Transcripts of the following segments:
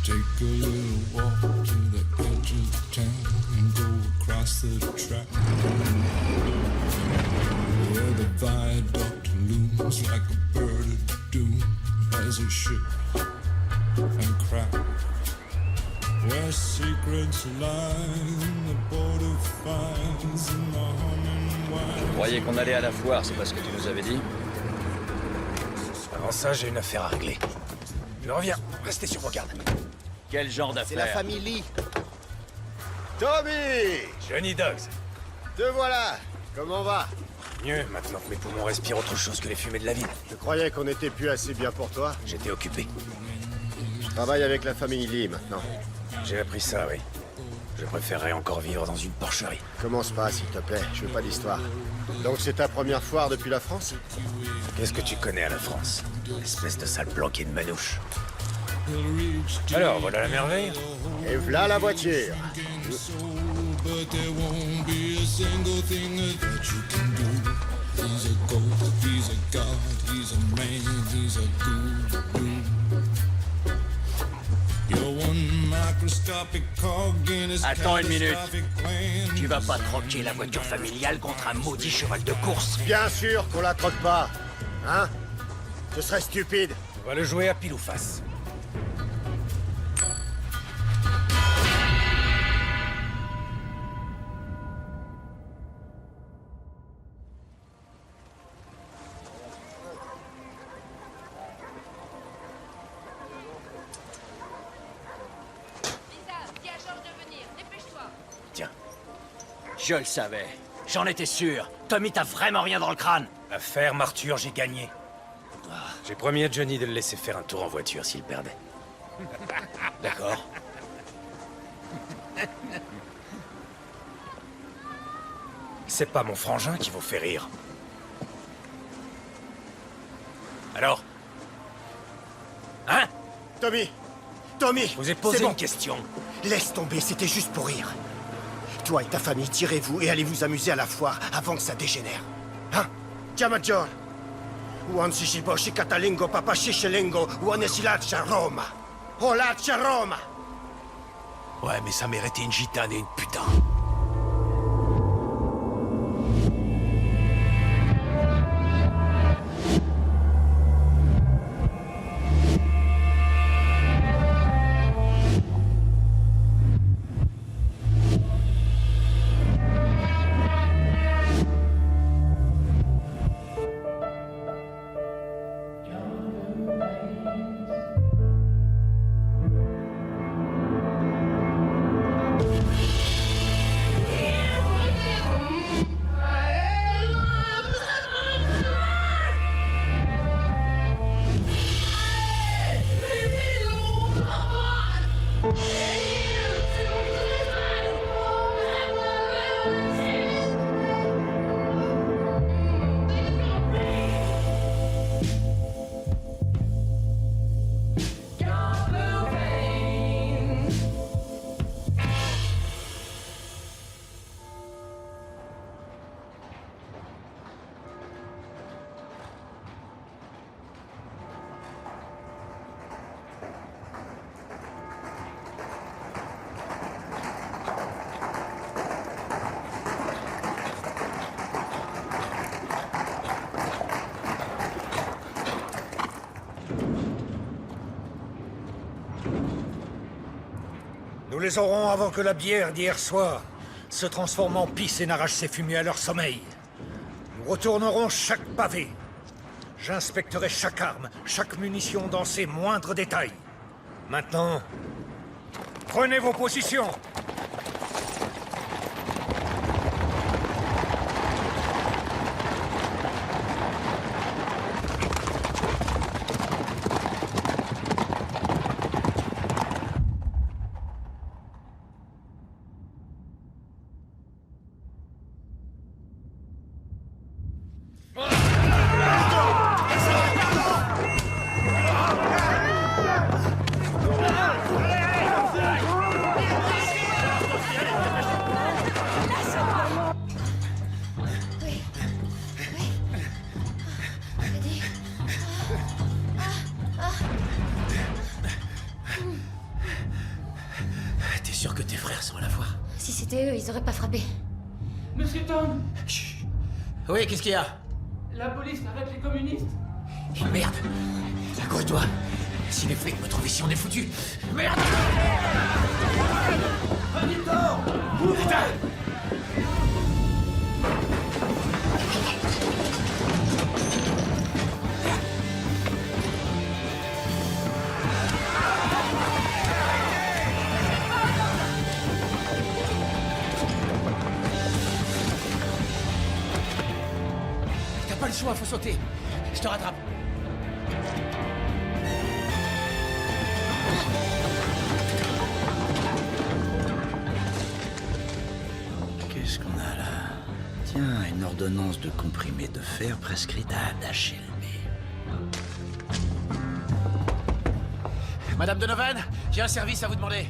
Take a little walk to the edge of town and go across the track. Where the viaduct looms like a bird of doom as it shifts and cracks. Where secrets lie in the border fires and the humming wires. Vous croyez qu'on allait à la foire, c'est pas ce que tu nous avais dit? Avant ça, j'ai une affaire à régler. Je reviens, restez sur vos gardes. Quel genre C'est la d'affaire? famille Lee. Tommy! Johnny Dogs. Te voilà! Comment va? Mieux, maintenant que mes poumons respirent autre chose que les fumées de la ville. Je croyais qu'on n'était plus assez bien pour toi. J'étais occupé. Je travaille avec la famille Lee maintenant. J'ai appris ça, oui. Je préférerais encore vivre dans une porcherie. Commence pas, s'il te plaît, je veux pas d'histoire. Donc c'est ta première foire depuis la France? Qu'est-ce que tu connais à la France? Espèce de sale planqué de manouche. Alors, voilà la merveille. Et v'là la voiture! But there won't be a single thing that you can do. He's a ghost, he's a god, he's a man, he's a guru. You're one microscopic cog in his Attends une minute. catastrophic plan. Tu vas pas troquer la voiture familiale contre un maudit cheval de course. Bien sûr qu'on la troque pas! Hein? Ce serait stupide! On va le jouer à pile ou face. Dis à Georges de venir, dépêche-toi. Tiens, Je le savais. J'en étais sûr. Tommy, t'as vraiment rien dans le crâne. affaire Martyr, j'ai gagné. J'ai promis à Johnny de le laisser faire un tour en voiture s'il perdait. D'accord. C'est pas mon frangin qui vous fait rire. Alors? Hein? Tommy! Tommy! Je vous ai posé c'est bon. une question. Laisse tomber, c'était juste pour rire. Toi et ta famille, tirez-vous et allez vous amuser à la foire avant que ça dégénère. Hein? Jamajor! Uansishiboshi katalingo papashishilingo uanesilacha Roma! Olacha Roma! Ouais, mais ça méritait une gitane et une putain. Nous les aurons avant que la bière d'hier soir se transforme en pisse et n'arrache ses fumées à leur sommeil. Nous retournerons chaque pavé. J'inspecterai chaque arme, chaque munition dans ses moindres détails. Maintenant, prenez vos positions. Si c'était eux, ils auraient pas frappé. Monsieur Tom, Chut. Oui, qu'est-ce qu'il y a? la police arrête les communistes. Merde. Accroche-toi. Si les flics me trouvent ici, on est foutus. Merde. T'as pas le choix, faut sauter. Je te rattrape. Qu'est-ce qu'on a là? Tiens, une ordonnance de comprimé de fer prescrite à Ada Shelby. Madame Donovan, j'ai un service à vous demander.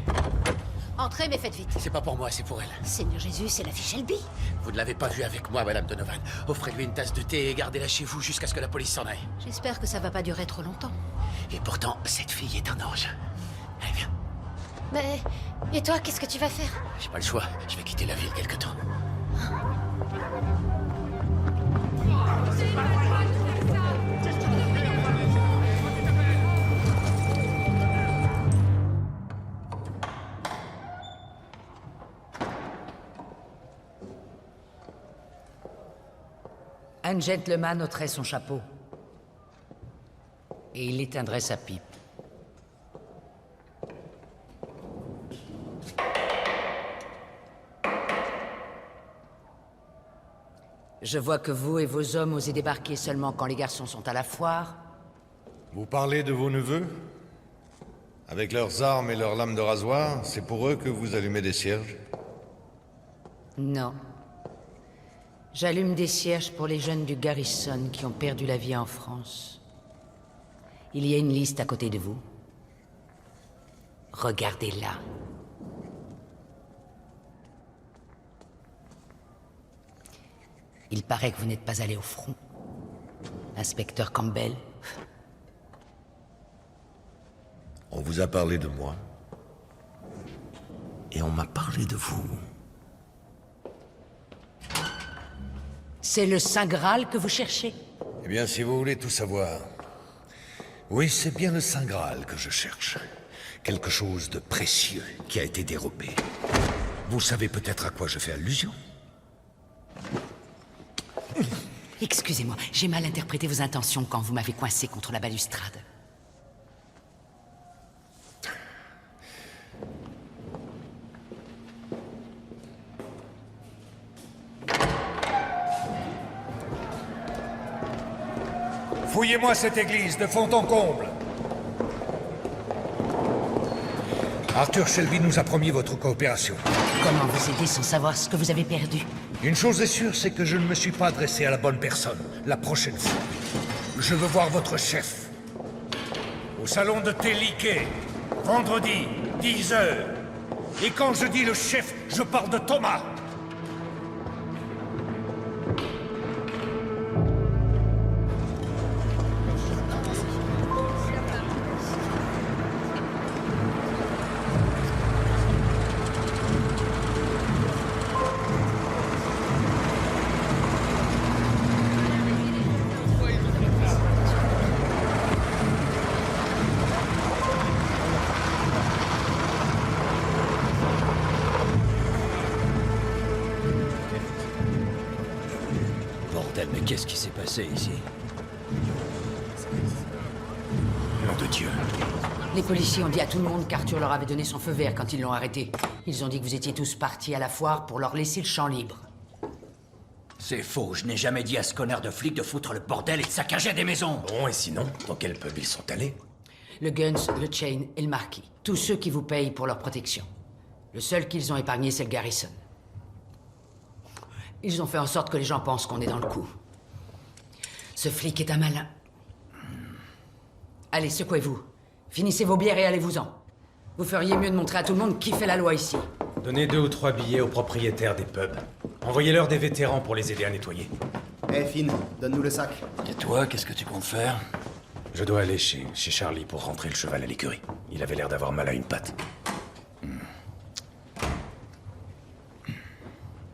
Entrez, mais faites vite. C'est pas pour moi, c'est pour elle. Seigneur Jésus, c'est la fille Shelby. Vous ne l'avez pas vue avec moi, Madame Donovan. Offrez-lui une tasse de thé et gardez-la chez vous jusqu'à ce que la police s'en aille. J'espère que ça va pas durer trop longtemps. Et pourtant, cette fille est un ange. Allez, viens. Mais... Et toi, qu'est-ce que tu vas faire? J'ai pas le choix. Je vais quitter la ville quelque temps. Un gentleman ôterait son chapeau. Et il éteindrait sa pipe. Je vois que vous et vos hommes osez débarquer seulement quand les garçons sont à la foire. Vous parlez de vos neveux? Avec leurs armes et leurs lames de rasoir, c'est pour eux que vous allumez des cierges? Non. J'allume des cierges pour les jeunes du Garrison qui ont perdu la vie en France. Il y a une liste à côté de vous. Regardez-la. Il paraît que vous n'êtes pas allé au front. Inspecteur Campbell. On vous a parlé de moi. Et on m'a parlé de vous. C'est le Saint Graal que vous cherchez? Eh bien, si vous voulez tout savoir... Oui, c'est bien le Saint Graal que je cherche. Quelque chose de précieux qui a été dérobé. Vous savez peut-être à quoi je fais allusion? Excusez-moi, j'ai mal interprété vos intentions quand vous m'avez coincé contre la balustrade. Fouillez-moi cette église de fond en comble. Arthur Shelby nous a promis votre coopération. Comment vous aider sans savoir ce que vous avez perdu? Une chose est sûre, c'est que je ne me suis pas adressé à la bonne personne. La prochaine fois, je veux voir votre chef. Au salon de Telliquet, vendredi, 10 h. Et quand je dis le chef, je parle de Thomas. Mais qu'est-ce qui s'est passé ici? Nom de Dieu. Les policiers ont dit à tout le monde qu'Arthur leur avait donné son feu vert quand ils l'ont arrêté. Ils ont dit que vous étiez tous partis à la foire pour leur laisser le champ libre. C'est faux, je n'ai jamais dit à ce connard de flic de foutre le bordel et de saccager des maisons. Bon, et sinon, dans quel pub ils sont allés? Le Guns, le Chain et le Marquis. Tous ceux qui vous payent pour leur protection. Le seul qu'ils ont épargné, c'est le Garrison. Ils ont fait en sorte que les gens pensent qu'on est dans le coup. Ce flic est un malin. Allez, secouez-vous. Finissez vos bières et allez-vous-en. Vous feriez mieux de montrer à tout le monde qui fait la loi ici. Donnez 2 ou 3 billets aux propriétaires des pubs. Envoyez-leur des vétérans pour les aider à nettoyer. Hé, Finn, donne-nous le sac. Et toi, qu'est-ce que tu comptes faire? Je dois aller chez Charlie pour rentrer le cheval à l'écurie. Il avait l'air d'avoir mal à une patte.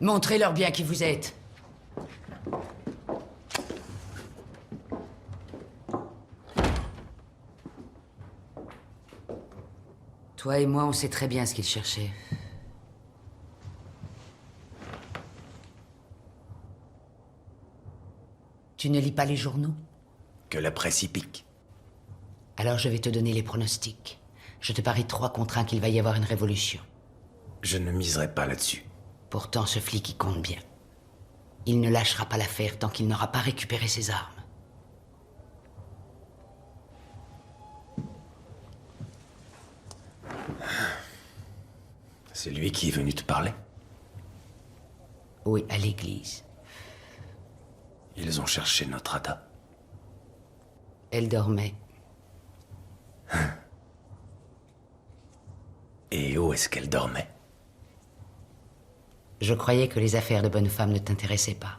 Montrez-leur bien qui vous êtes. Toi et moi, on sait très bien ce qu'ils cherchaient. Tu ne lis pas les journaux? Que la presse y pique. Alors je vais te donner les pronostics. Je te parie 3 contre 1 qu'il va y avoir une révolution. Je ne miserai pas là-dessus. Pourtant, ce flic y compte bien. Il ne lâchera pas l'affaire tant qu'il n'aura pas récupéré ses armes. C'est lui qui est venu te parler? Oui, à l'église. Ils ont cherché notre Ada. Elle dormait. Et où est-ce qu'elle dormait? Je croyais que les affaires de bonne femme ne t'intéressaient pas.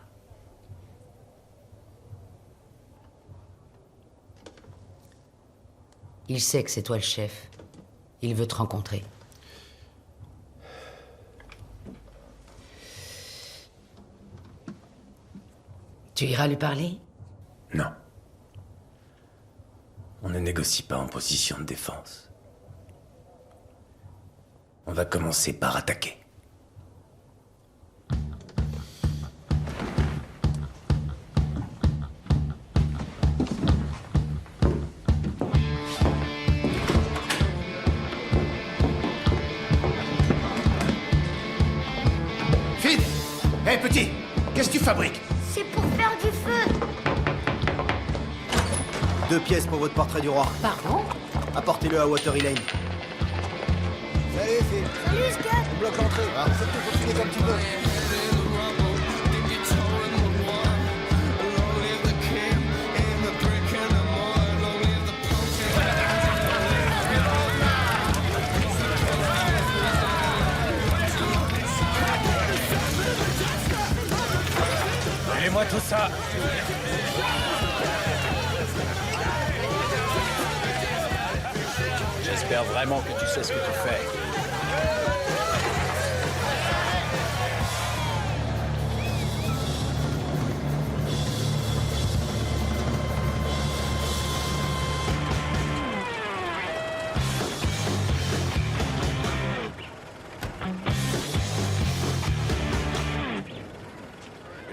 Il sait que c'est toi le chef. Il veut te rencontrer. Tu iras lui parler? Non. On ne négocie pas en position de défense. On va commencer par attaquer. Finn! Hé, petit! Qu'est-ce que tu fabriques? C'est pour faire du feu. 2 pièces pour votre portrait du roi. Pardon? Apportez-le à Watery Lane. Salut, Scott. Bloque l'entrée. C'est tout, faut filer comme tu veux. Donnez-moi tout ça. J'espère vraiment que tu sais ce que tu fais.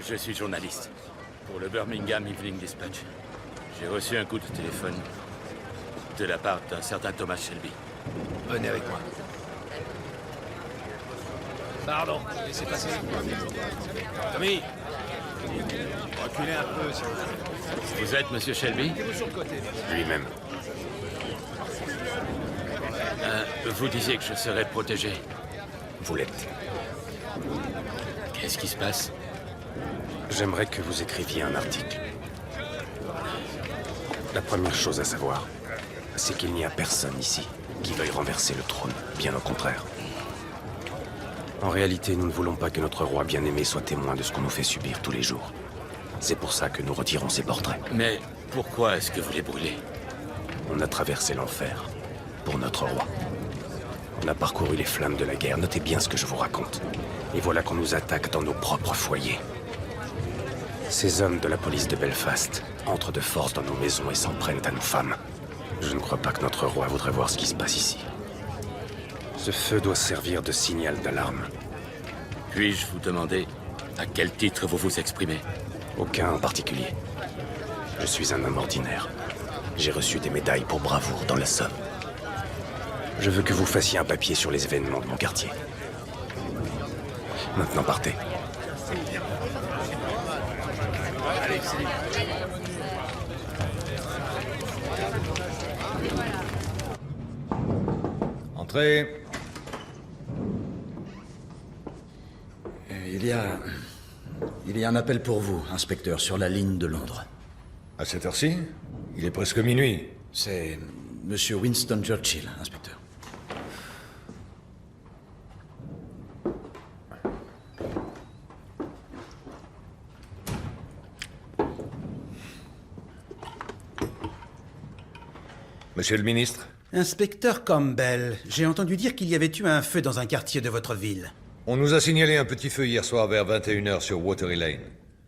Je suis journaliste pour le Birmingham Evening Dispatch. J'ai reçu un coup de téléphone de la part d'un certain Thomas Shelby. Venez avec moi. Pardon, laissez passer. Tommy, Reculez un peu, s'il vous plaît. vous êtes Monsieur Shelby? Lui-même. Vous disiez que je serais protégé. Vous l'êtes. Qu'est-ce qui se passe? J'aimerais que vous écriviez un article. La première chose à savoir, c'est qu'il n'y a personne ici qui veuille renverser le trône, bien au contraire. En réalité, nous ne voulons pas que notre roi bien-aimé soit témoin de ce qu'on nous fait subir tous les jours. C'est pour ça que nous retirons ces portraits. Mais pourquoi est-ce que vous les brûlez? On a traversé l'enfer pour notre roi. On a parcouru les flammes de la guerre, notez bien ce que je vous raconte. Et voilà qu'on nous attaque dans nos propres foyers. Ces hommes de la police de Belfast entrent de force dans nos maisons et s'en prennent à nos femmes. Je ne crois pas que notre roi voudrait voir ce qui se passe ici. Ce feu doit servir de signal d'alarme. Puis-je vous demander à quel titre vous vous exprimez? Aucun en particulier. Je suis un homme ordinaire. J'ai reçu des médailles pour bravoure dans la Somme. Je veux que vous fassiez un papier sur les événements de mon quartier. Maintenant, partez. Allez, c'est libre. Entrez. Il y a un appel pour vous, inspecteur, sur la ligne de Londres. À cette heure-ci? Il est presque minuit. C'est Monsieur Winston Churchill, inspecteur. Monsieur le ministre? Inspecteur Campbell, j'ai entendu dire qu'il y avait eu un feu dans un quartier de votre ville. On nous a signalé un petit feu hier soir vers 21h sur Watery Lane.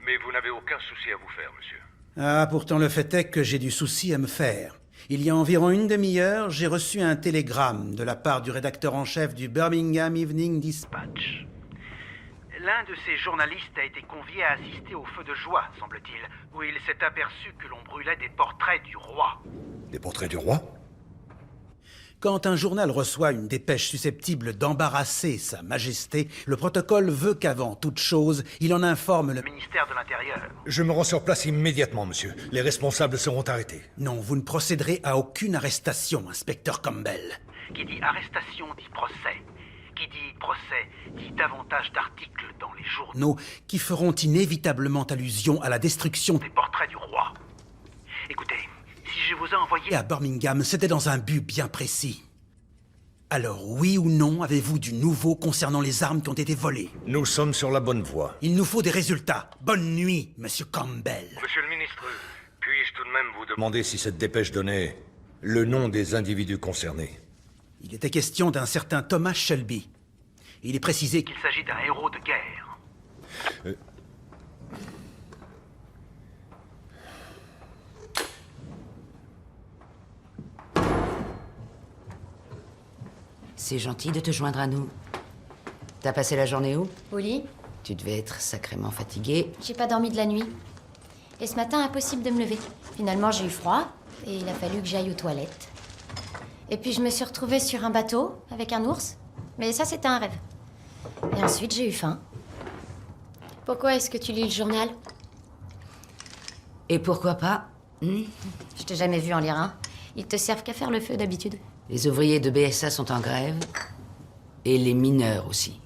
Mais vous n'avez aucun souci à vous faire, monsieur. Ah, pourtant le fait est que j'ai du souci à me faire. Il y a environ une demi-heure, j'ai reçu un télégramme de la part du rédacteur en chef du Birmingham Evening Dispatch. L'un de ces journalistes a été convié à assister au feu de joie, semble-t-il, où il s'est aperçu que l'on brûlait des portraits du roi. Des portraits du roi? Quand un journal reçoit une dépêche susceptible d'embarrasser Sa Majesté, le protocole veut qu'avant toute chose, il en informe le ministère de l'Intérieur. Je me rends sur place immédiatement, monsieur. Les responsables seront arrêtés. Non, vous ne procéderez à aucune arrestation, inspecteur Campbell. Qui dit arrestation dit procès. Qui dit procès dit davantage d'articles dans les journaux qui feront inévitablement allusion à la destruction des portraits du roi. Écoutez, si je vous ai envoyé à Birmingham, c'était dans un but bien précis. Alors, oui ou non, avez-vous du nouveau concernant les armes qui ont été volées? Nous sommes sur la bonne voie. Il nous faut des résultats. Bonne nuit, monsieur Campbell. Monsieur le ministre, puis-je tout de même vous demander... Demandez si cette dépêche donnait le nom des individus concernés. Il était question d'un certain Thomas Shelby. Il est précisé qu'il s'agit d'un héros de guerre. C'est gentil de te joindre à nous. T'as passé la journée où? Au lit? Tu devais être sacrément fatigué. J'ai pas dormi de la nuit. Et ce matin, impossible de me lever. Finalement, j'ai eu froid et il a fallu que j'aille aux toilettes. Et puis je me suis retrouvée sur un bateau avec un ours. Mais ça, c'était un rêve. Et ensuite, j'ai eu faim. Pourquoi est-ce que tu lis le journal? Et pourquoi pas? Je t'ai jamais vu en lire un. Ils te servent qu'à faire le feu d'habitude. Les ouvriers de BSA sont en grève. Et les mineurs aussi.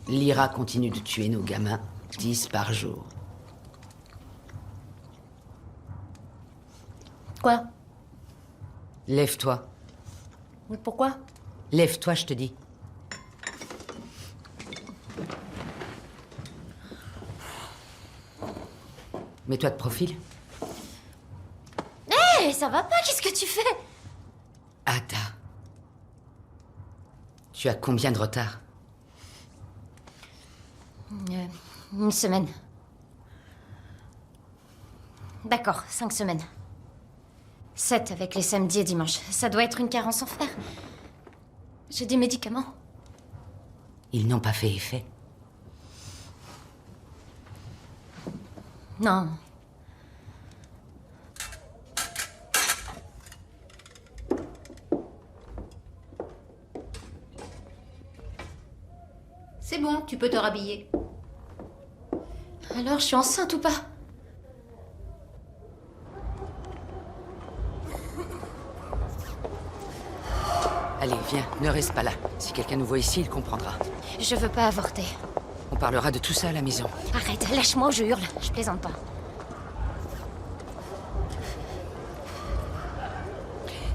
L'IRA continue de tuer nos gamins, 10 par jour. Quoi? Lève-toi. Mais pourquoi? Lève-toi, je te dis. Mets-toi de profil. Hé, ça va pas, qu'est-ce que tu fais? Ada. Tu as combien de retard? Une semaine. D'accord, 5 semaines. 7 avec les samedis et dimanches. Ça doit être une carence en fer. J'ai des médicaments. Ils n'ont pas fait effet. Non. C'est bon, tu peux te rhabiller. Alors, je suis enceinte ou pas? Allez, viens, ne reste pas là. Si quelqu'un nous voit ici, il comprendra. Je veux pas avorter. On parlera de tout ça à la maison. Arrête, lâche-moi ou je hurle. Je plaisante pas.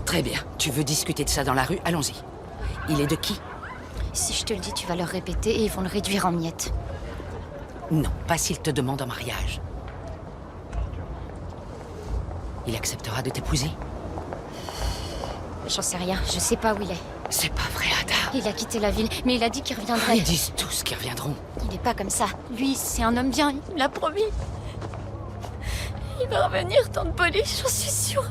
Très bien. Tu veux discuter de ça dans la rue? Allons-y. Il est de qui? Si je te le dis, tu vas leur répéter et ils vont le réduire en miettes. Non, pas s'il te demande en mariage. Il acceptera de t'épouser? J'en sais rien, je sais pas où il est. C'est pas vrai, Ada. Il a quitté la ville, mais il a dit qu'il reviendrait. Ils disent tous qu'ils reviendront. Il est pas comme ça. Lui, c'est un homme bien, il l'a promis. Il va revenir, tante Polly, j'en suis sûre.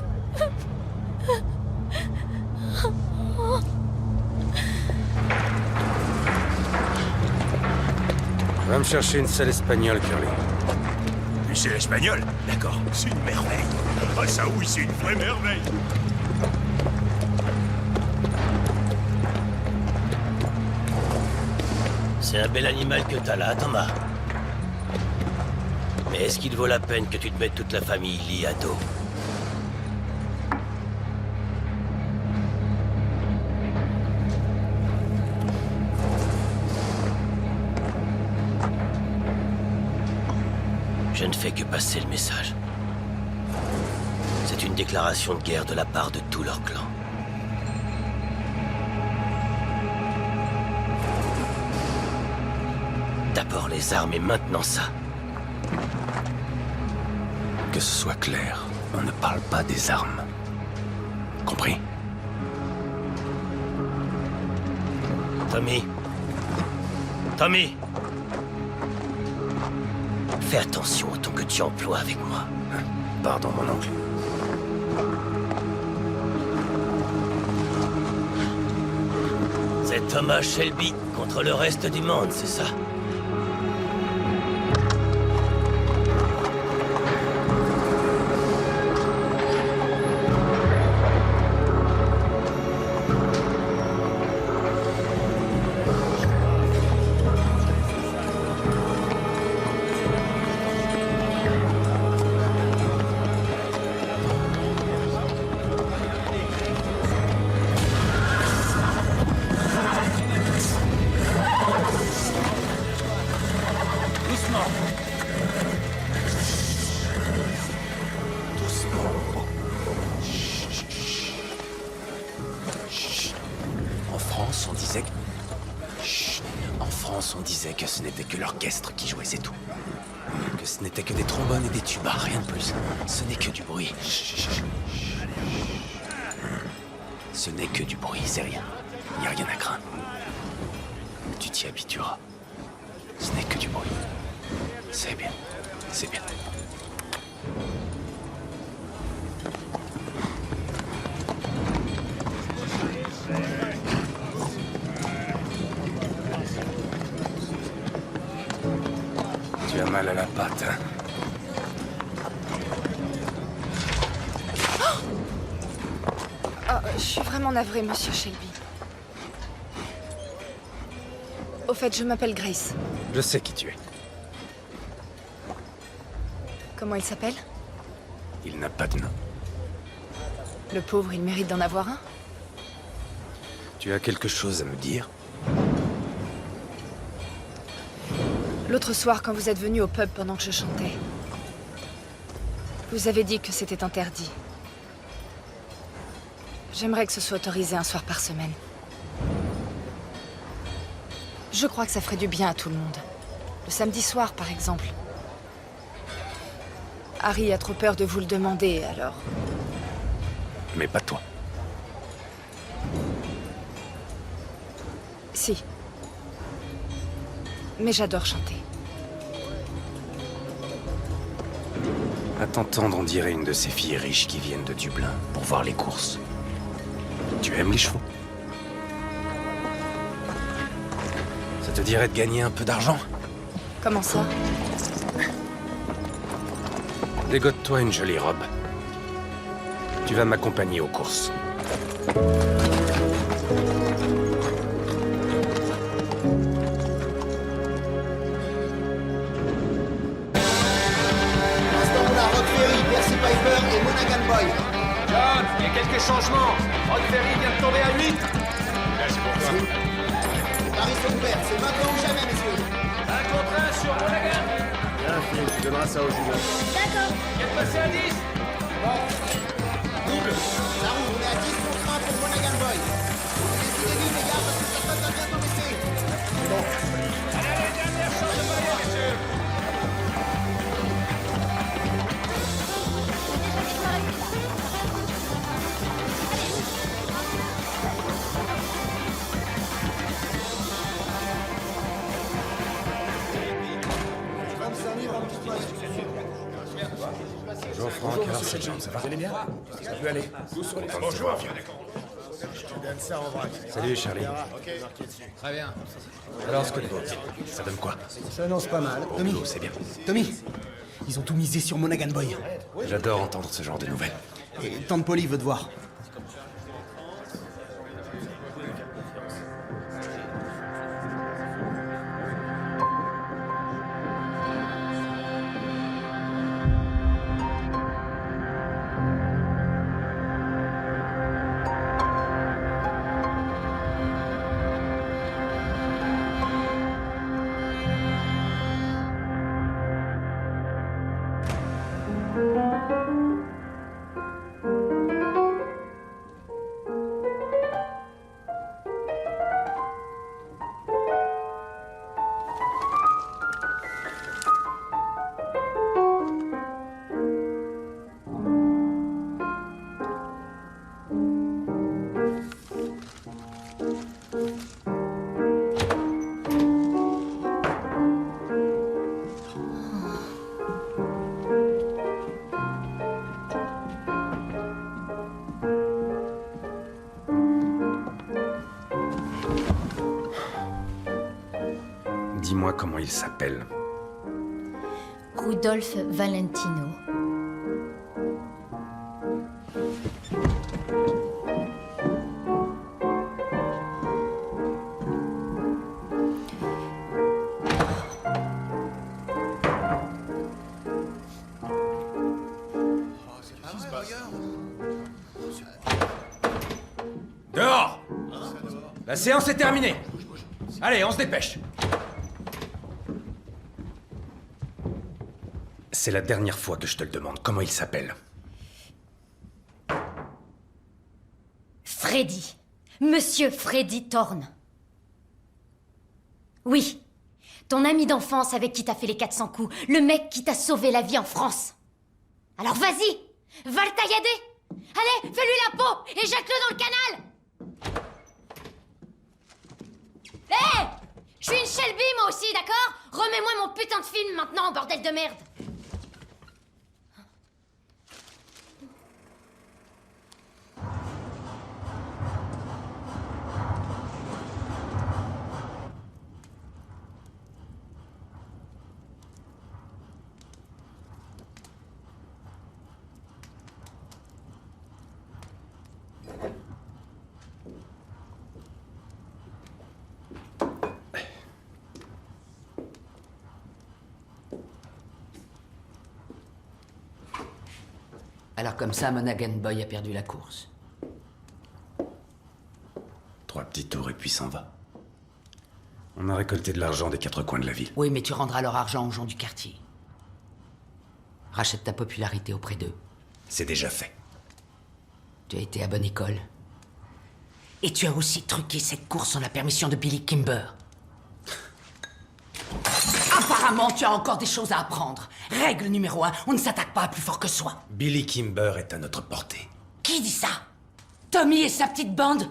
Va me chercher une selle espagnole, Curly. Une selle espagnole? D'accord, c'est une merveille. Ah ça oui, c'est une vraie merveille. C'est un bel animal que t'as là, Thomas. Mais est-ce qu'il vaut la peine que tu te mettes toute la famille liée à dos? Je ne fais que passer le message. C'est une déclaration de guerre de la part de tout leur clan. D'abord les armes et maintenant ça. Que ce soit clair, on ne parle pas des armes. Compris? Tommy, Tommy! Fais attention au ton que tu emploies avec moi. Pardon, mon oncle. C'est Thomas Shelby contre le reste du monde, c'est ça? On disait que ce n'était que l'orchestre qui jouait, c'est tout. Que ce n'était que des trombones et des tubas, rien de plus. Ce n'est que du bruit. Ce n'est que du bruit, c'est rien. Il n'y a rien à craindre. Tu t'y habitueras. Ce n'est que du bruit. C'est bien. C'est bien. Tu as mal à la patte, hein? Je suis vraiment navrée, monsieur Shelby. Au fait, je m'appelle Grace. Je sais qui tu es. Comment il s'appelle? Il n'a pas de nom. Le pauvre, il mérite d'en avoir un. Tu as quelque chose à me dire? L'autre soir, quand vous êtes venu au pub pendant que je chantais, vous avez dit que c'était interdit. J'aimerais que ce soit autorisé un soir par semaine. Je crois que ça ferait du bien à tout le monde. Le samedi soir, par exemple. Harry a trop peur de vous le demander, alors... Mais pas toi. Si. Mais j'adore chanter. À t'entendre, on dirait une de ces filles riches qui viennent de Dublin pour voir les courses. Tu aimes les chevaux? Ça te dirait de gagner un peu d'argent? Comment ça? Dégote-toi une jolie robe. Tu vas m'accompagner aux courses. Et Monaghan Boy. John, il y a quelques changements. Rod Ferry vient de tomber à 8. Merci pour toi. Les paris sont ouverts, c'est maintenant ou jamais, messieurs. Un contre un sur Monaghan. Bien, Phil, tu donneras ça au junior. D'accord. Il vient de passer à 10. Bon. Double. Ça roule, on est à 10 contre 1 pour Monaghan Boy. Décidez vite, les gars, parce que ça passe à bientôt baisser. C'est bon. Allez, dernière chance de parier, messieurs. Bonjour Franck, alors c'est John, ça va? Vous allez bien? Ça peut aller. Bonjour. Je te donne ça en vrac. Salut Charlie. Très bien. Alors ce que ça donne quoi? Ça annonce pas mal. Tommy, C'est bien. Tommy, ils ont tout misé sur Monaghan Boy. J'adore entendre ce genre de nouvelles. Et Tante Polly veut te voir. Dis-moi comment il s'appelle. Rudolph Valentino. Dehors! La séance est terminée. Allez, on se dépêche. C'est la dernière fois que je te le demande. Comment il s'appelle? Freddy. Monsieur Freddy Thorne. Oui. Ton ami d'enfance avec qui t'as fait les 400 coups. Le mec qui t'a sauvé la vie en France. Alors vas-y, va le taillader. Allez, fais-lui la peau et jette-le dans le canal. Hé, je suis une Shelby moi aussi, d'accord? Remets-moi mon putain de film maintenant, bordel de merde. Alors comme ça, Monaghan Boy a perdu la course. 3 petits tours et puis s'en va. On a récolté de l'argent des 4 coins de la ville. Oui, mais tu rendras leur argent aux gens du quartier. Rachète ta popularité auprès d'eux. C'est déjà fait. Tu as été à bonne école. Et tu as aussi truqué cette course sans la permission de Billy Kimber. Apparemment, tu as encore des choses à apprendre. Règle numéro 1, on ne s'attaque pas à plus fort que soi. Billy Kimber est à notre portée. Qui dit ça? Tommy et sa petite bande?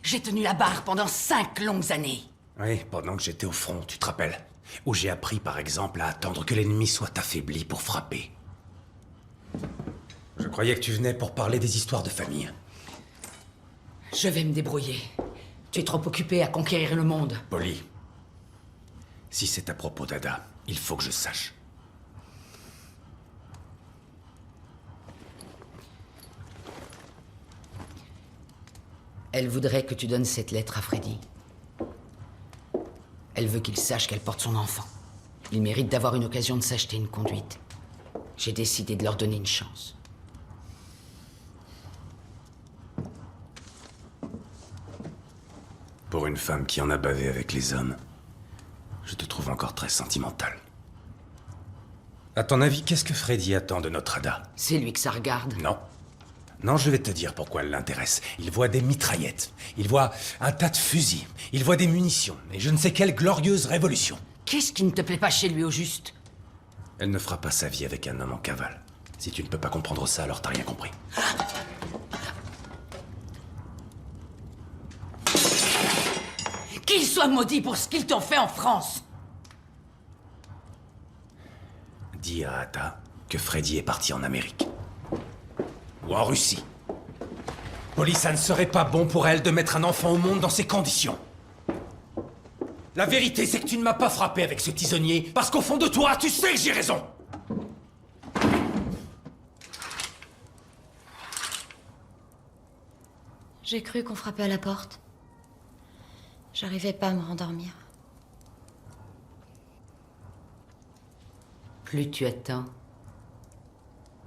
J'ai tenu la barre pendant 5 longues années. Oui, pendant que j'étais au front, tu te rappelles? Où j'ai appris, par exemple, à attendre que l'ennemi soit affaibli pour frapper. Je croyais que tu venais pour parler des histoires de famille. Je vais me débrouiller. Tu es trop occupé à conquérir le monde. Polly, si c'est à propos d'Ada, il faut que je sache. Elle voudrait que tu donnes cette lettre à Freddy. Elle veut qu'il sache qu'elle porte son enfant. Il mérite d'avoir une occasion de s'acheter une conduite. J'ai décidé de leur donner une chance. Pour une femme qui en a bavé avec les hommes, je te trouve encore très sentimentale. À ton avis, qu'est-ce que Freddy attend de notre Ada? C'est lui que ça regarde. Non. Non, je vais te dire pourquoi elle l'intéresse. Il voit des mitraillettes, il voit un tas de fusils, il voit des munitions, et je ne sais quelle glorieuse révolution. Qu'est-ce qui ne te plaît pas chez lui, au juste? Elle ne fera pas sa vie avec un homme en cavale. Si tu ne peux pas comprendre ça, alors t'as rien compris. Qu'ils soient maudits pour ce qu'ils t'ont fait en France! Dis à Ada que Freddy est parti en Amérique. Ou en Russie. Polly, ça ne serait pas bon pour elle de mettre un enfant au monde dans ces conditions. La vérité, c'est que tu ne m'as pas frappé avec ce tisonnier, parce qu'au fond de toi, tu sais que j'ai raison. J'ai cru qu'on frappait à la porte. J'arrivais pas à me rendormir. Plus tu attends,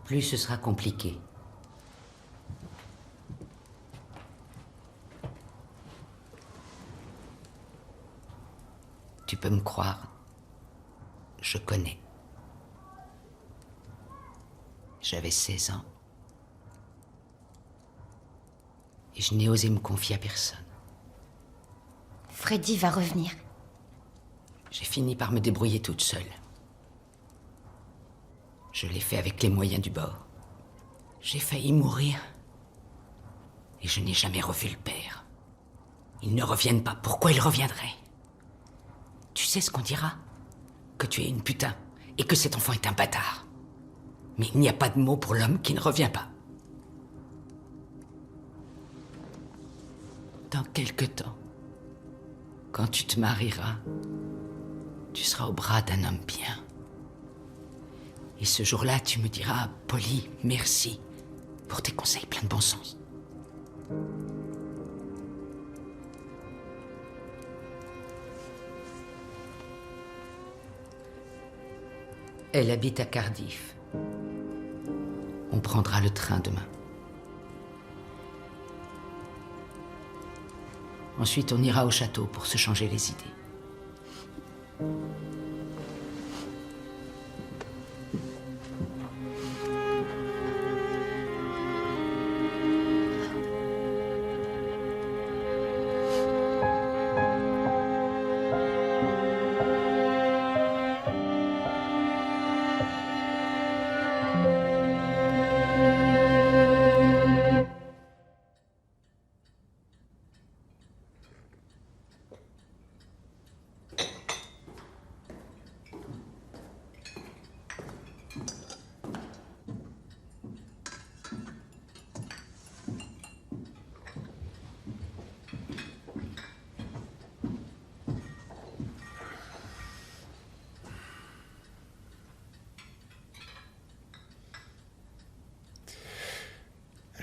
plus ce sera compliqué. Tu peux me croire, je connais. J'avais 16 ans. Et je n'ai osé me confier à personne. Freddy va revenir. J'ai fini par me débrouiller toute seule. Je l'ai fait avec les moyens du bord. J'ai failli mourir. Et je n'ai jamais revu le père. Ils ne reviennent pas. Pourquoi ils reviendraient? Tu sais ce qu'on dira? Que tu es une putain et que cet enfant est un bâtard. Mais il n'y a pas de mot pour l'homme qui ne revient pas. Dans quelque temps, quand tu te marieras, tu seras au bras d'un homme bien. Et ce jour-là, tu me diras, Polly, merci pour tes conseils pleins de bon sens. Elle habite à Cardiff. On prendra le train demain. Ensuite, on ira au château pour se changer les idées.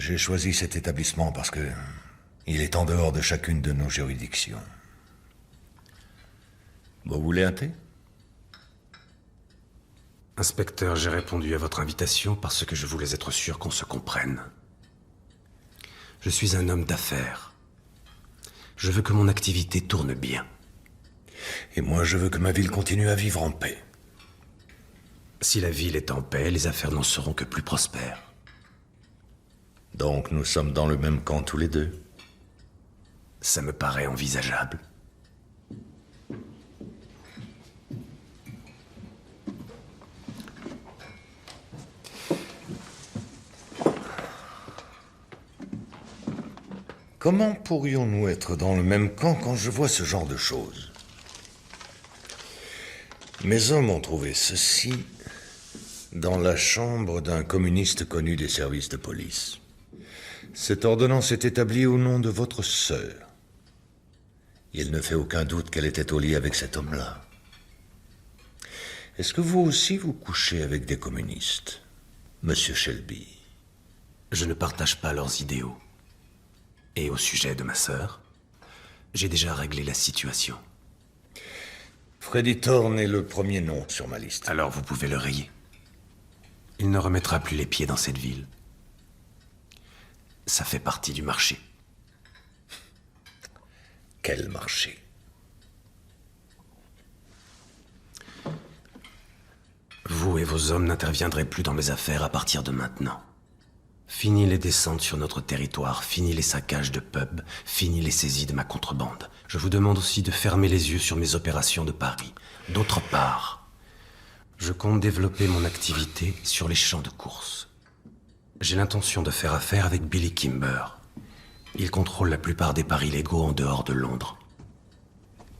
J'ai choisi cet établissement parce que il est en dehors de chacune de nos juridictions. Vous voulez un thé? Inspecteur, j'ai répondu à votre invitation parce que je voulais être sûr qu'on se comprenne. Je suis un homme d'affaires. Je veux que mon activité tourne bien. Et moi, je veux que ma ville continue à vivre en paix. Si la ville est en paix, les affaires n'en seront que plus prospères. Donc nous sommes dans le même camp tous les deux. Ça me paraît envisageable. Comment pourrions-nous être dans le même camp quand je vois ce genre de choses? Mes hommes ont trouvé ceci dans la chambre d'un communiste connu des services de police. Cette ordonnance est établie au nom de votre sœur. Il ne fait aucun doute qu'elle était au lit avec cet homme-là. Est-ce que vous aussi vous couchez avec des communistes, Monsieur Shelby? Je ne partage pas leurs idéaux. Et au sujet de ma sœur, j'ai déjà réglé la situation. Freddy Thorne est le premier nom sur ma liste. Alors vous pouvez le rayer. Il ne remettra plus les pieds dans cette ville. Ça fait partie du marché. Quel marché? Vous et vos hommes n'interviendrez plus dans mes affaires à partir de maintenant. Fini les descentes sur notre territoire, fini les saccages de pubs, fini les saisies de ma contrebande. Je vous demande aussi de fermer les yeux sur mes opérations de Paris. D'autre part, je compte développer mon activité sur les champs de course. J'ai l'intention de faire affaire avec Billy Kimber. Il contrôle la plupart des paris légaux en dehors de Londres.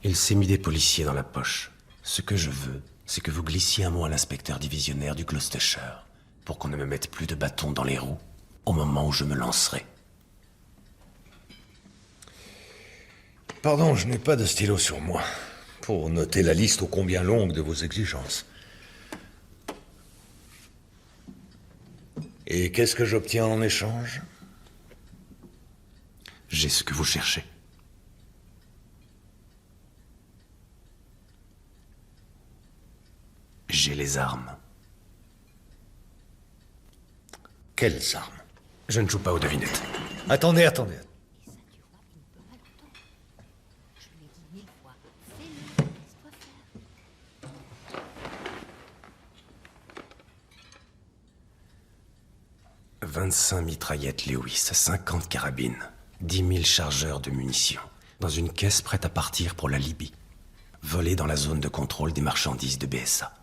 Il s'est mis des policiers dans la poche. Ce que je veux, c'est que vous glissiez un mot à l'inspecteur divisionnaire du Gloucestershire, pour qu'on ne me mette plus de bâton dans les roues au moment où je me lancerai. Pardon, je n'ai pas de stylo sur moi pour noter la liste ô combien longue de vos exigences. Et qu'est-ce que j'obtiens en échange? J'ai ce que vous cherchez. J'ai les armes. Quelles armes? Je ne joue pas aux devinettes. Attendez. 25 mitraillettes Lewis, 50 carabines, 10 000 chargeurs de munitions, dans une caisse prête à partir pour la Libye, volée dans la zone de contrôle des marchandises de BSA.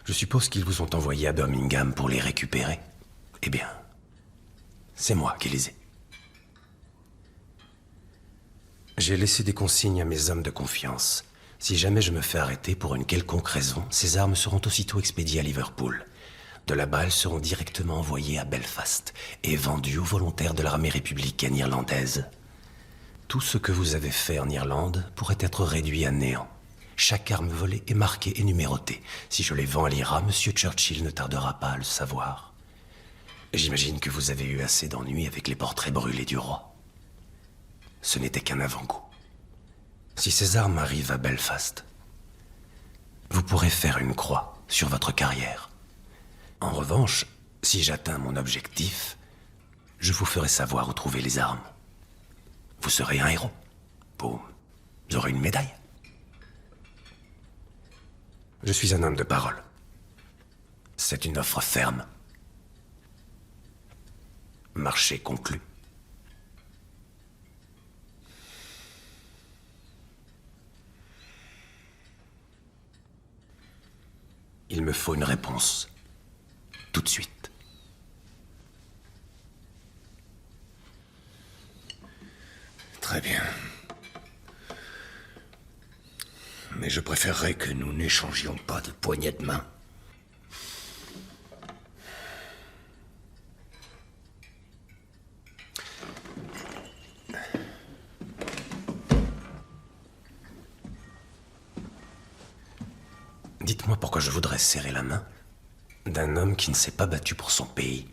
Je suppose qu'ils vous ont envoyé à Birmingham pour les récupérer. Eh bien, c'est moi qui les ai. J'ai laissé des consignes à mes hommes de confiance. Si jamais je me fais arrêter pour une quelconque raison, ces armes seront aussitôt expédiées à Liverpool. De là-bas, elles seront directement envoyées à Belfast et vendues aux volontaires de l'armée républicaine irlandaise. Tout ce que vous avez fait en Irlande pourrait être réduit à néant. Chaque arme volée est marquée et numérotée. Si je les vends à l'IRA, Monsieur Churchill ne tardera pas à le savoir. J'imagine que vous avez eu assez d'ennuis avec les portraits brûlés du roi. Ce n'était qu'un avant-goût. Si ces armes arrivent à Belfast, vous pourrez faire une croix sur votre carrière. En revanche, si j'atteins mon objectif, je vous ferai savoir où trouver les armes. Vous serez un héros. Boum. Vous aurez une médaille. Je suis un homme de parole. C'est une offre ferme. Marché conclu. Il me faut une réponse. Tout de suite. Très bien. Mais je préférerais que nous n'échangions pas de poignées de main. Dites-moi pourquoi je voudrais serrer la main d'un homme qui ne s'est pas battu pour son pays.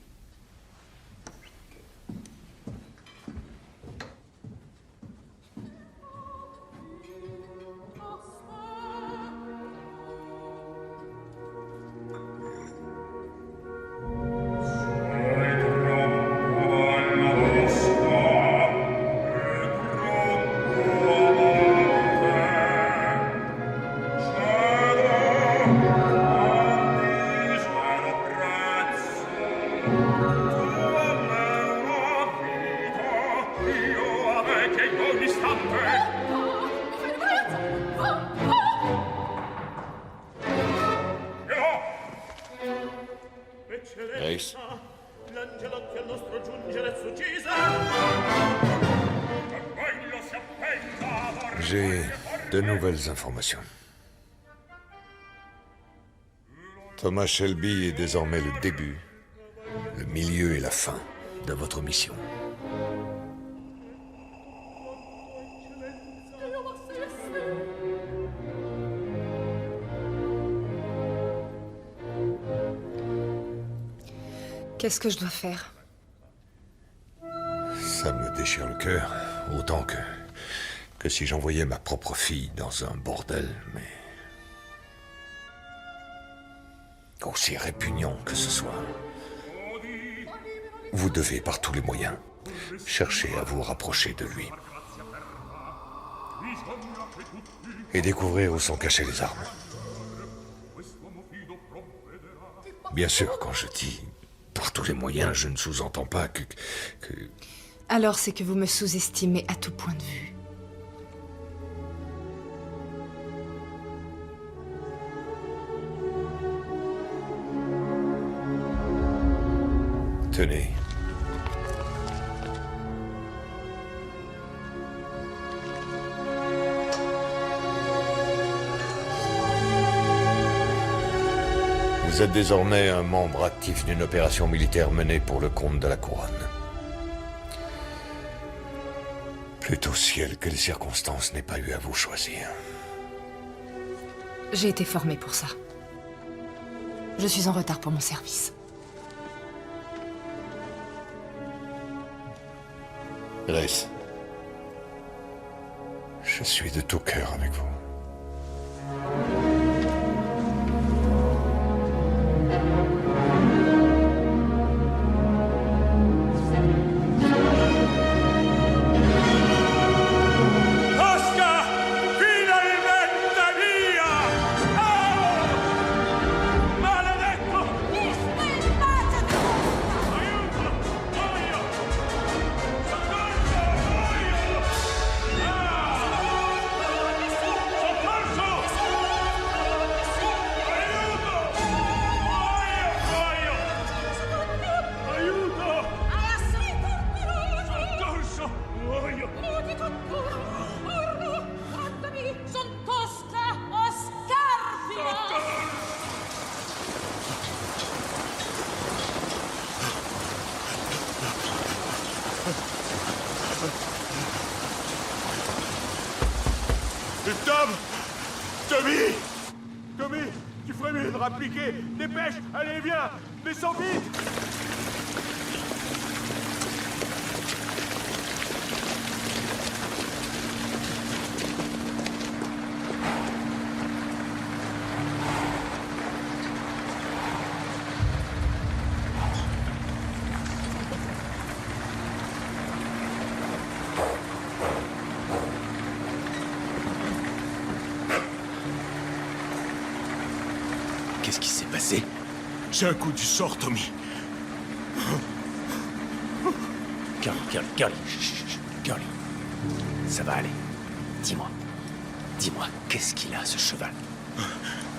Ace. J'ai de nouvelles informations. Thomas Shelby est désormais le début, le milieu et la fin de votre mission. Qu'est-ce que je dois faire? Ça me déchire le cœur, autant que si j'envoyais ma propre fille dans un bordel, mais... aussi répugnant que ce soit. Vous devez, par tous les moyens, chercher à vous rapprocher de lui. Et découvrir où sont cachées les armes. Bien sûr, quand je dis par tous les moyens, je ne sous-entends pas que... Alors c'est que vous me sous-estimez à tout point de vue. Tenez. Vous êtes désormais un membre actif d'une opération militaire menée pour le compte de la Couronne. Plutôt ciel que les circonstances n'aient pas eu à vous choisir. J'ai été formée pour ça. Je suis en retard pour mon service. Grace, je suis de tout cœur avec vous. Tommy! Tommy, tu ferais mieux de rappliquer. Dépêche, allez, viens. Descends vite. Qu'est-ce qui s'est passé? C'est un coup du sort, Tommy. Curly, Curly. Ça va aller. Dis-moi, qu'est-ce qu'il a, ce cheval?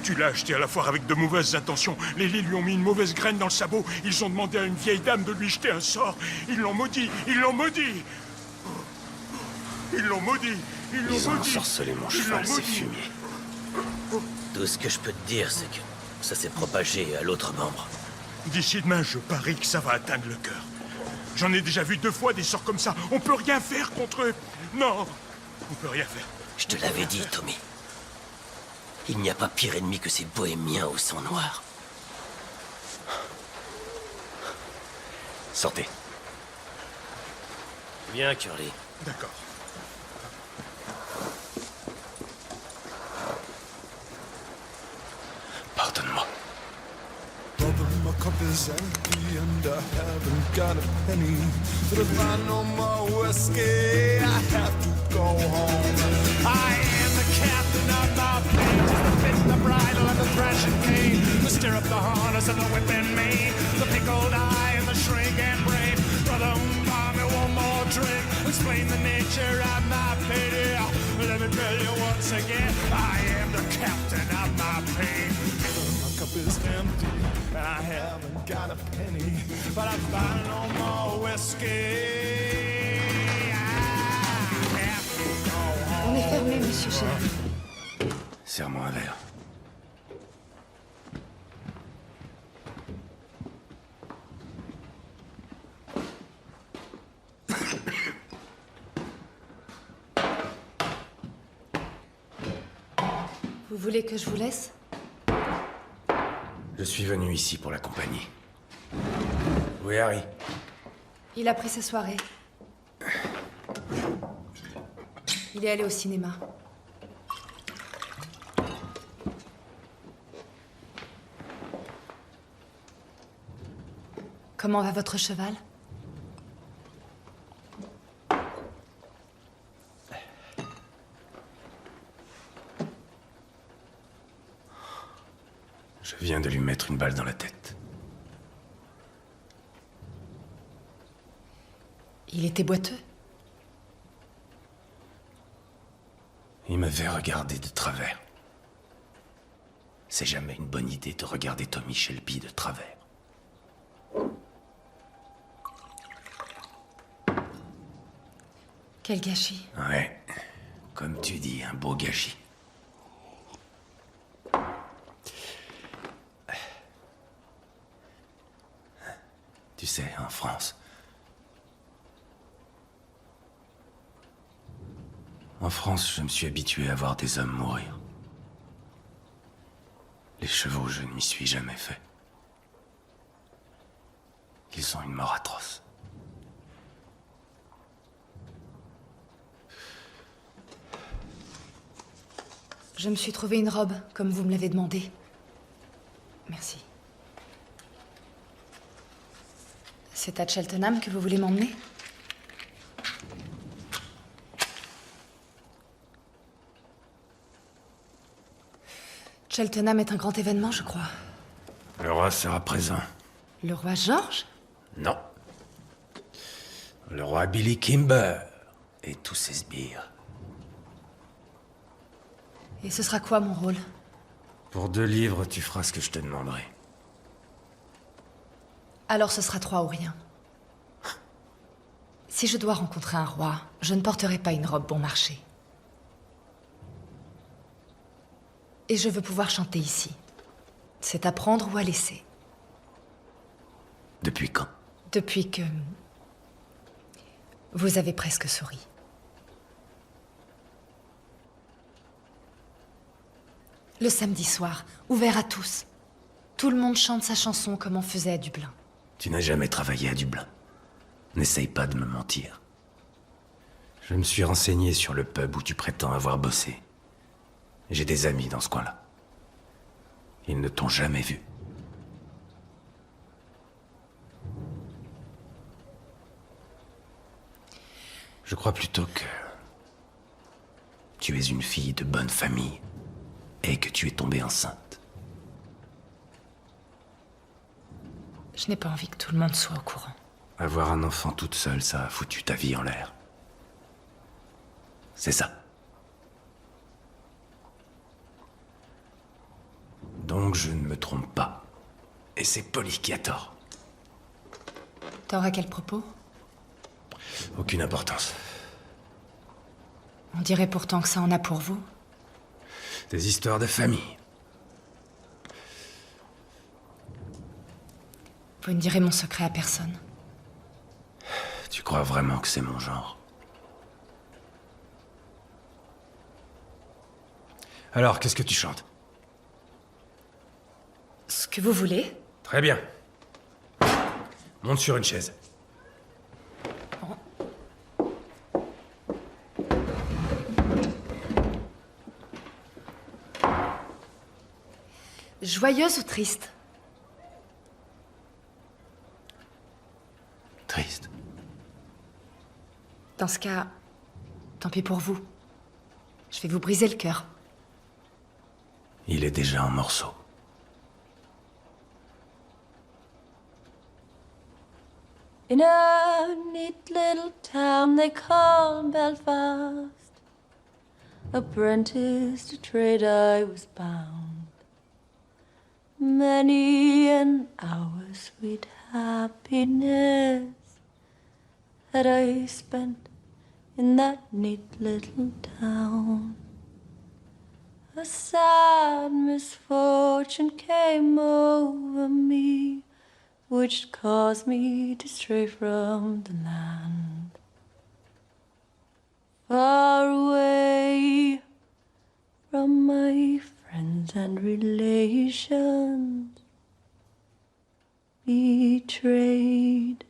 Tu l'as acheté à la foire avec de mauvaises intentions. Les lits lui ont mis une mauvaise graine dans le sabot. Ils ont demandé à une vieille dame de lui jeter un sort. Ils l'ont maudit. Ils l'ont maudit. Ils ont ensorcelé mon cheval, ces fumiers. Tout ce que je peux te dire, c'est que ça s'est propagé à l'autre membre. D'ici demain, je parie que ça va atteindre le cœur. J'en ai déjà vu 2 fois des sorts comme ça. On peut rien faire contre eux. Non, on peut rien faire. Je te l'avais dit, Tommy. Il n'y a pas pire ennemi que ces bohémiens au sang noir. Sortez. Viens, Curly. D'accord. Pardonne-moi. Brother, my cup is empty and I haven't got a penny. But if I no more whiskey, I have to go home. I am the captain of my plane, just the bit, the bridle, and the thrashing cane, the stirrup, the harness, and the whip and mane, the pickled eye and the shrink and brain. Brother, buy me one more drink, explain the nature of my pity. Let me tell you once again, I am the captain of my pain. My cup is empty and I haven't got a penny, but I buy no more whiskey. I have to go home. On est fermé, monsieur Shelby. Serre-moi un verre. Vous voulez que je vous laisse? Je suis venu ici pour la compagnie. Où est Harry? Il a pris sa soirée. Il est allé au cinéma. Comment va votre cheval? Je viens de lui mettre une balle dans la tête. Il était boiteux? Il m'avait regardé de travers. C'est jamais une bonne idée de regarder Tommy Shelby de travers. Quel gâchis. Ouais, comme tu dis, un beau gâchis. Tu sais, en France... En France, je me suis habitué à voir des hommes mourir. Les chevaux, je ne m'y suis jamais fait. Ils ont une mort atroce. Je me suis trouvé une robe, comme vous me l'avez demandé. Merci. C'est à Cheltenham que vous voulez m'emmener? Cheltenham est un grand événement, je crois. Le roi sera présent. Le roi George? Non. Le roi Billy Kimber et tous ses sbires. Et ce sera quoi mon rôle? Pour 2 livres, tu feras ce que je te demanderai. Alors ce sera 3 ou rien. Si je dois rencontrer un roi, je ne porterai pas une robe bon marché. Et je veux pouvoir chanter ici. C'est à prendre ou à laisser. Depuis quand? Depuis que... vous avez presque souri. Le samedi soir, ouvert à tous. Tout le monde chante sa chanson comme on faisait à Dublin. Tu n'as jamais travaillé à Dublin. N'essaye pas de me mentir. Je me suis renseigné sur le pub où tu prétends avoir bossé. J'ai des amis dans ce coin-là. Ils ne t'ont jamais vu. Je crois plutôt que tu es une fille de bonne famille et que tu es tombée enceinte. Je n'ai pas envie que tout le monde soit au courant. Avoir un enfant toute seule, ça a foutu ta vie en l'air. C'est ça. Donc je ne me trompe pas. Et c'est Polly qui a tort. Tort à quel propos? Aucune importance. On dirait pourtant que ça en a pour vous. Des histoires de famille. Vous ne direz mon secret à personne. Tu crois vraiment que c'est mon genre? Alors, qu'est-ce que tu chantes? Ce que vous voulez. Très bien. Monte sur une chaise. Joyeuse ou triste? Triste. Dans ce cas, tant pis pour vous. Je vais vous briser le cœur. Il est déjà en morceaux. In a neat little town they call Belfast, apprentice to trade I was bound. Many an hour sweet happiness that I spent in that neat little town. A sad misfortune came over me, which caused me to stray from the land. Far away from my friends and relations, betrayed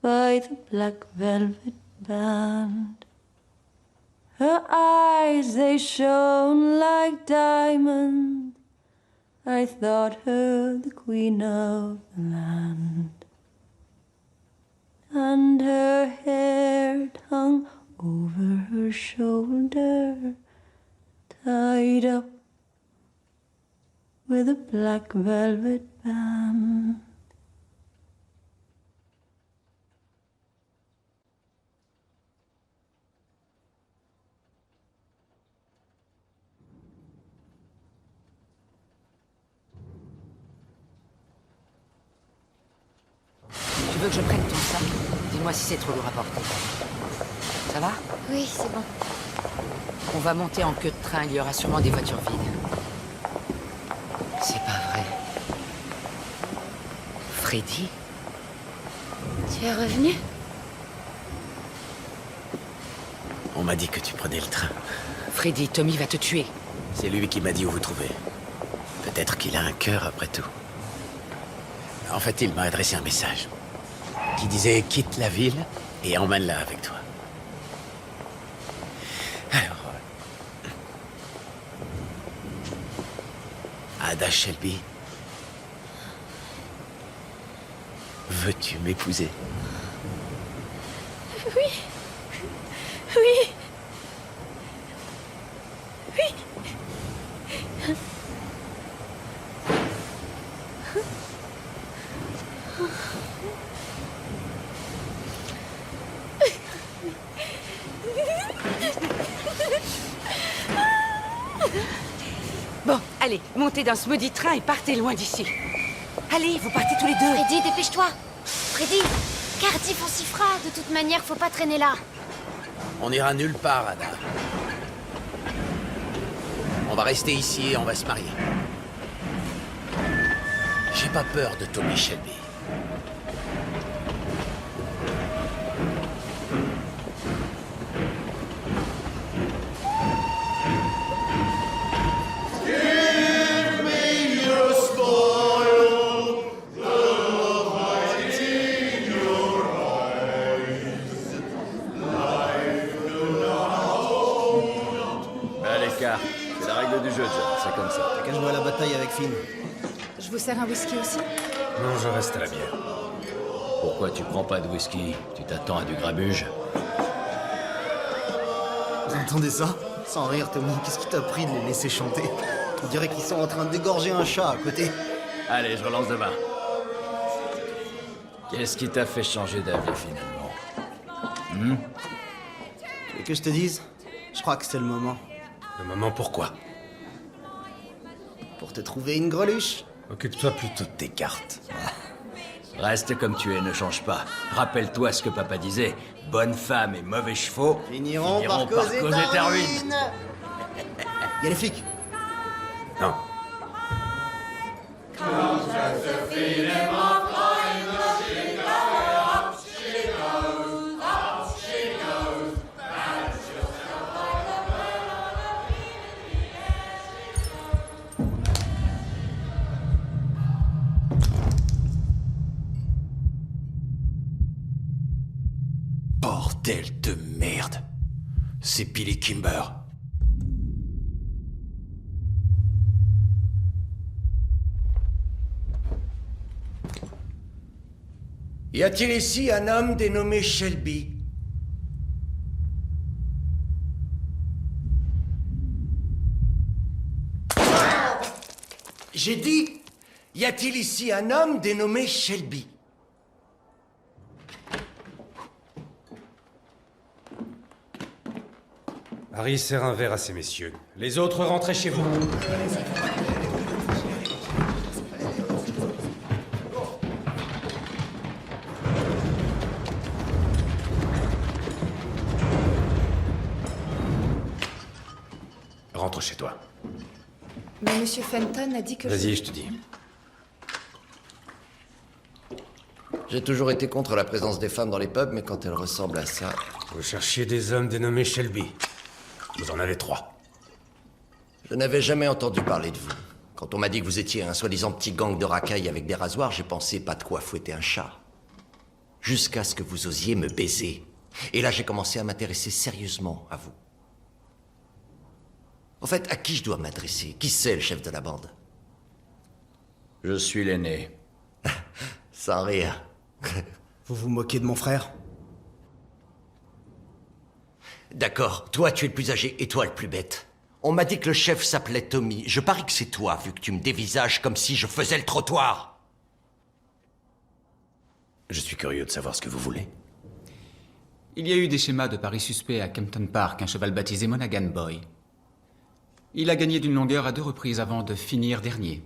by the black velvet band. Her eyes, they shone like diamonds. I thought her the queen of the land. And her hair hung over her shoulder, tied up with a black velvet band. Tu veux que je prenne ton sac? Dis-moi si c'est trop lourd à porter. Ça va? Oui, c'est bon. On va monter en queue de train, il y aura sûrement des voitures vides. C'est pas vrai. Freddy? Tu es revenu? On m'a dit que tu prenais le train. Freddy, Tommy va te tuer. C'est lui qui m'a dit où vous trouver. Peut-être qu'il a un cœur après tout. En fait, il m'a adressé un message qui disait « Quitte la ville et emmène-la avec toi ». Alors... Ada Shelby, veux-tu m'épouser? Oui. Oui. Oui. Bon, allez, montez dans ce maudit train et partez loin d'ici. Allez, vous partez tous les deux. Freddy, dépêche-toi. Freddy, Cardiff, on s'y fera. De toute manière, faut pas traîner là. On n'ira nulle part, Ada. On va rester ici et on va se marier. J'ai pas peur de Tommy Shelby. Yeah! Regarde, c'est la règle du jeu, John, c'est comme ça. T'as qu'à jouer à la bataille avec Finn. Je vous sers un whisky aussi? Non, je reste à la bière. Pourquoi tu prends pas de whisky? Tu t'attends à du grabuge? Vous entendez ça? Sans rire, Tommy, qu'est-ce qui t'a pris de les laisser chanter? On dirait qu'ils sont en train d'égorger un chat à côté. Allez, je relance demain. Qu'est-ce qui t'a fait changer d'avis, finalement? Tu veux que je te dise? Je crois que c'est le moment. Le moment pourquoi? Pour te trouver une greluche. Occupe-toi plutôt de tes cartes. Reste comme tu es, ne change pas. Rappelle-toi ce que papa disait. Bonne femme et mauvais chevaux Finiront par causer ta ruine. Il y a les flics. Non. Bordel de merde. C'est Billy Kimber. Y a-t-il ici un homme dénommé Shelby? J'ai dit, y a-t-il ici un homme dénommé Shelby? Harry sert un verre à ces messieurs. Les autres, rentrez chez vous. Rentre chez toi. Mais Monsieur Fenton a dit que... Vas-y, je te dis. J'ai toujours été contre la présence des femmes dans les pubs, mais quand elles ressemblent à ça... Vous cherchiez des hommes dénommés Shelby. Vous en avez 3. Je n'avais jamais entendu parler de vous. Quand on m'a dit que vous étiez un soi-disant petit gang de racailles avec des rasoirs, j'ai pensé pas de quoi fouetter un chat. Jusqu'à ce que vous osiez me baiser. Et là, j'ai commencé à m'intéresser sérieusement à vous. En fait, à qui je dois m'adresser? Qui c'est le chef de la bande? Je suis l'aîné. Sans rire. Vous vous moquez de mon frère? D'accord, toi tu es le plus âgé et toi le plus bête. On m'a dit que le chef s'appelait Tommy. Je parie que c'est toi, vu que tu me dévisages comme si je faisais le trottoir. Je suis curieux de savoir ce que vous voulez. Il y a eu des schémas de paris suspects à Kempton Park, un cheval baptisé Monaghan Boy. Il a gagné d'une longueur à 2 reprises avant de finir dernier,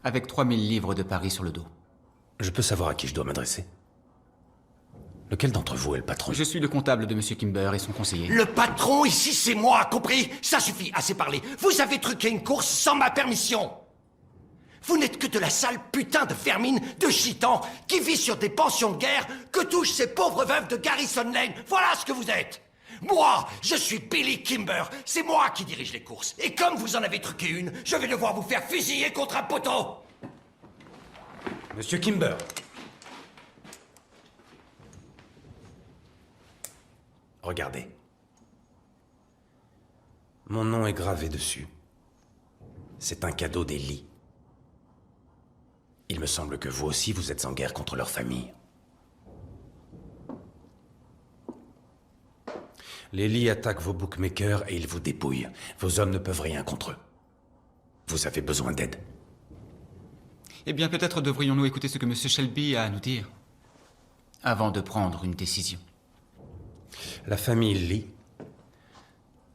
avec 3000 livres de paris sur le dos. Je peux savoir à qui je dois m'adresser? Lequel d'entre vous est le patron? Je suis le comptable de Monsieur Kimber et son conseiller. Le patron ici, c'est moi, compris? Ça suffit, assez parlé. Vous avez truqué une course sans ma permission. Vous n'êtes que de la sale putain de vermine de gitan qui vit sur des pensions de guerre que touchent ces pauvres veuves de Garrison Lane. Voilà ce que vous êtes. Moi, je suis Billy Kimber. C'est moi qui dirige les courses. Et comme vous en avez truqué une, je vais devoir vous faire fusiller contre un poteau. Monsieur Kimber. Regardez. Mon nom est gravé dessus. C'est un cadeau des Lee. Il me semble que vous aussi, vous êtes en guerre contre leur famille. Les Lee attaquent vos bookmakers et ils vous dépouillent. Vos hommes ne peuvent rien contre eux. Vous avez besoin d'aide. Eh bien, peut-être devrions-nous écouter ce que Monsieur Shelby a à nous dire, avant de prendre une décision. La famille Lee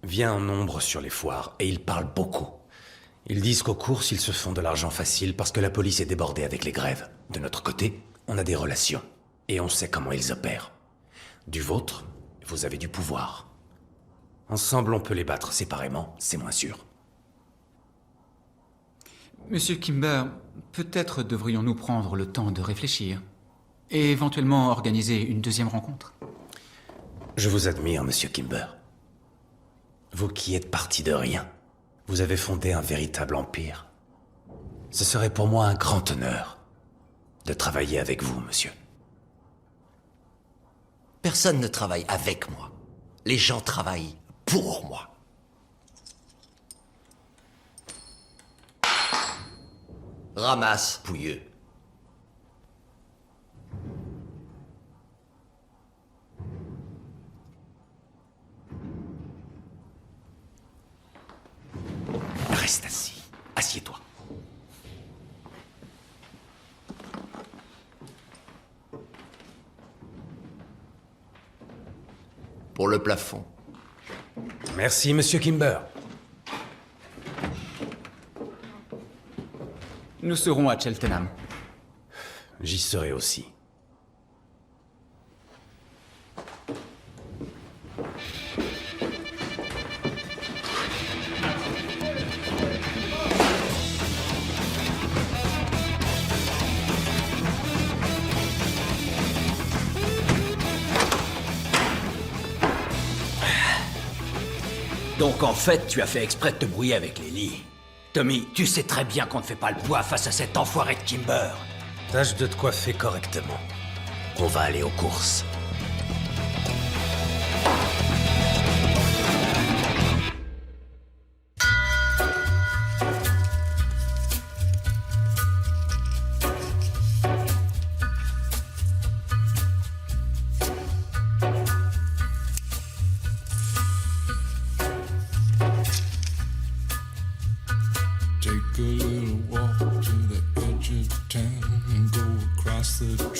vient en nombre sur les foires et ils parlent beaucoup. Ils disent qu'aux courses, ils se font de l'argent facile parce que la police est débordée avec les grèves. De notre côté, on a des relations et on sait comment ils opèrent. Du vôtre, vous avez du pouvoir. Ensemble, on peut les battre. Séparément, c'est moins sûr. Monsieur Kimber, peut-être devrions-nous prendre le temps de réfléchir et éventuellement organiser une deuxième rencontre. Je vous admire, Monsieur Kimber. Vous qui êtes parti de rien, vous avez fondé un véritable empire. Ce serait pour moi un grand honneur de travailler avec vous, monsieur. Personne ne travaille avec moi. Les gens travaillent pour moi. Ramasse, pouilleux. Reste assis. Assieds-toi. Pour le plafond. Merci, Monsieur Kimber. Nous serons à Cheltenham. J'y serai aussi. Donc en fait, tu as fait exprès de te brouiller avec les lits. Tommy, tu sais très bien qu'on ne fait pas le poids face à cet enfoiré de Kimber. Tâche de te coiffer correctement. On va aller aux courses. Take a little walk to the edge of town and go across the